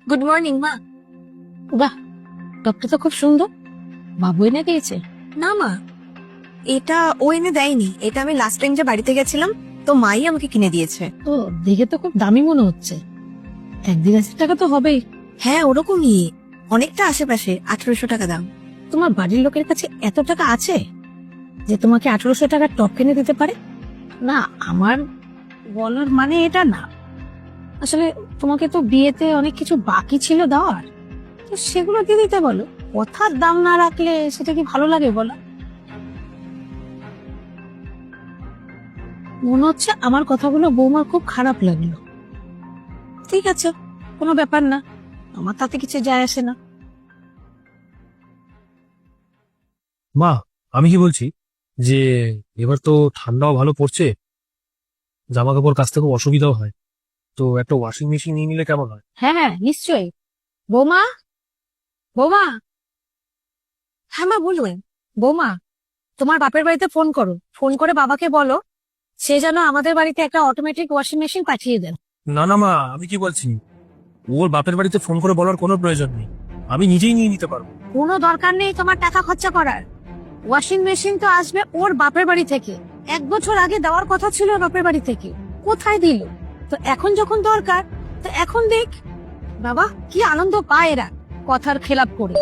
Good morning মা। বাহ, টপটা তো খুব সুন্দর। বাবু এনে দিয়েছে? না মা, এটা ও এনে দেয়নি, এটা আমি লাস্ট টাইম যে বাড়িতে গেছিলাম তো মাই আমাকে কিনে দিয়েছে। তো দেখে তো খুব দামি মনে হচ্ছে। 1,000 টাকা তো হবেই। হ্যাঁ ওরকমই, অনেকটা আশেপাশে, 1800 টাকা দাম। তোমার বাড়ির লোকের কাছে এত টাকা আছে যে তোমাকে 1800 টাকার টপ কিনে দিতে পারে? না, আমার বলার মানে এটা না। আসলে তোমাকে তো বিয়েতে অনেক কিছু বাকি ছিল দেওয়ার, তো সেগুলো দিয়ে দিতে বলো। কথার দাম না রাখলে সেটা কি ভালো লাগে বলো? মনে হচ্ছে আমার কথাগুলো বৌমার খুব খারাপ লাগলো। ঠিক আছে, কোনো ব্যাপার না, আমার তাতে কিছু যায় আসে না। মা, আমি কি বলছি যে এবার তো ঠান্ডাও ভালো পড়ছে, জামা কাপড় কাচতে খুব অসুবিধাও হয়, তো একটা ওয়াশিং মেশিন নিয়ে নিলে কেমন হয়? হ্যাঁ হ্যাঁ, নিশ্চয়ই। বৌমা, বৌমা, হ্যাঁ মা বলুন। বৌমা, তোমার বাপের বাড়িতে ফোন করো, ফোন করে বাবাকে বলো সে যেন আমাদের বাড়িতে একটা অটোমেটিক ওয়াশিং মেশিন পাঠিয়ে দেন। না না মা, আমি কি বলছি, ওর বাপের বাড়িতে ফোন করে বলার কোনো প্রয়োজন নেই, আমি নিজেই নিয়ে নিতে পারবো। কোনো দরকার নেই তোমার টাকা খরচা করার। ওয়াশিং মেশিন তো আসবে ওর বাপের বাড়ি থেকে। 1 বছর আগে দেওয়ার কথা ছিল ওর বাপের বাড়ি থেকে, কোথায় দিল? তো এখন যখন দরকার, তো এখন দেখ। বাবা, কি আনন্দ পায় এরা কথার খেলাপ করে।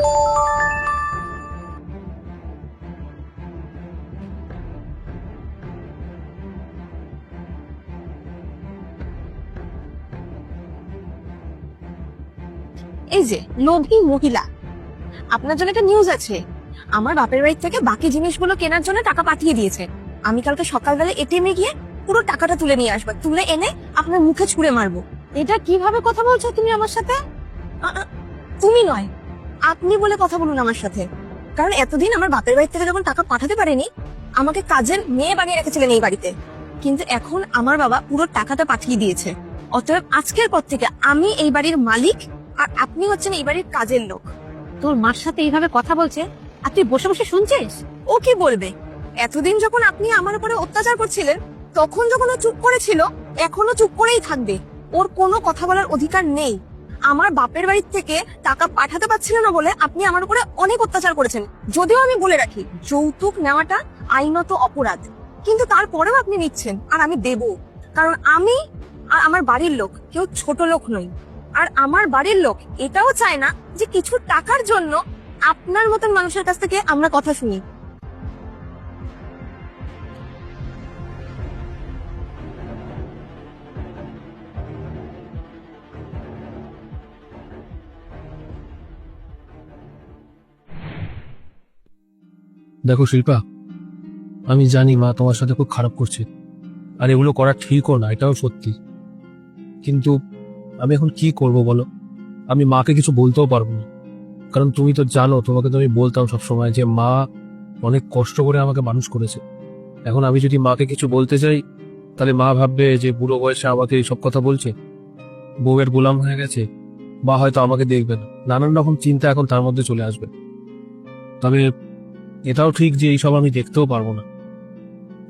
এই যে লোভী মহিলা, আপনার জন্য একটা নিউজ আছে। আমার বাপের বাড়ি থেকে বাকি জিনিসগুলো কেনার জন্য টাকা পাঠিয়ে দিয়েছে। আমি কালকে সকালবেলা এটিএমে গিয়ে পুরো টাকাটা তুলে নিয়ে আসবো, তুলে এনে আপনার মুখে ছুঁড়ে মারবো। এটা কিভাবে কথা বলছো তুমি আমার সাথে? তুমি নয়, আপনি বলে কথা বলুন আমার সাথে। কারণ এতদিন আমার বাপের বাড়ি থেকে যখন টাকা পাঠাতে পারেনি, আমাকে কাজের মেয়ে বানিয়ে রেখেছিলেন এই বাড়িতে। কিন্তু এখন আমার বাবা পুরো টাকাটা পাঠিয়ে দিয়েছে। অতএব আজকের পর থেকে আমি এই বাড়ির মালিক, আর আপনি হচ্ছেন এই বাড়ির কাজের লোক। তোর মার সাথে এইভাবে কথা বলছে আর তুই বসে বসে শুনছিস? ও কি বলবে? এতদিন যখন আপনি আমার উপরে অত্যাচার করছিলেন, তখন যখন ও চুপ করেছিল, এখনো চুপ করেই থাকবে। ওর কোনো কথা বলার অধিকার নেই। আমার বাপের বাড়ি থেকে টাকা পাঠাতে পারছিল না বলে আপনি আমার উপরে অনেক অত্যাচার করেছেন। যদিও আমি বলে রাখি, যৌতুক নেওয়াটা আইনত অপরাধ, কিন্তু তারপরেও আপনি নিচ্ছেন, আর আমি দেব। কারণ আমি আর আমার বাড়ির লোক কেউ ছোট লোক নই। আর আমার বাড়ির লোক এটাও চায় না যে কিছু টাকার জন্য আপনার মতন মানুষের কাছ থেকে আমরা কথা শুনি। দেখো শিল্পা, আমি জানি মা তোমার সাথে খুব খারাপ করছে, আর এগুলো করা ঠিকও না, এটাও সত্যি। কিন্তু আমি এখন কি করব বলো? আমি মাকে কিছু বলতেও পারবো না, কারণ তুমি তো জানো, তোমাকে তো আমি বলতাম সবসময় যে মা অনেক কষ্ট করে আমাকে মানুষ করেছে। এখন আমি যদি মাকে কিছু বলতে চাই, তাহলে মা ভাববে যে বুড়ো বয়সে আমাকে এইসব কথা বলছে, বউয়ের গোলাম হয়ে গেছে, বা হয়তো আমাকে দেখবে না, নানান রকম চিন্তা এখন তার মধ্যে চলে আসবে। তবে এটাও ঠিক যে এইসব আমি দেখতেও পারবো না।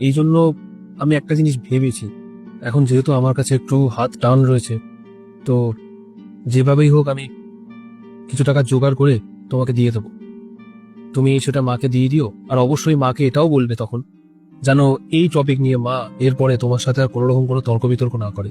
এই জন্য আমি একটা জিনিস ভেবেছি, এখন যেহেতু আমার কাছে একটু হাত টান রয়েছে, তো যেভাবেই হোক আমি কিছু টাকা জোগাড় করে তোমাকে দিয়ে দেবো। তুমি সেটা মাকে দিয়ে দিও, আর অবশ্যই মাকে এটাও বলবে তখন, যেন এই টপিক নিয়ে মা এরপরে তোমার সাথে আর কোনো রকম কোনো তর্ক বিতর্ক না করে।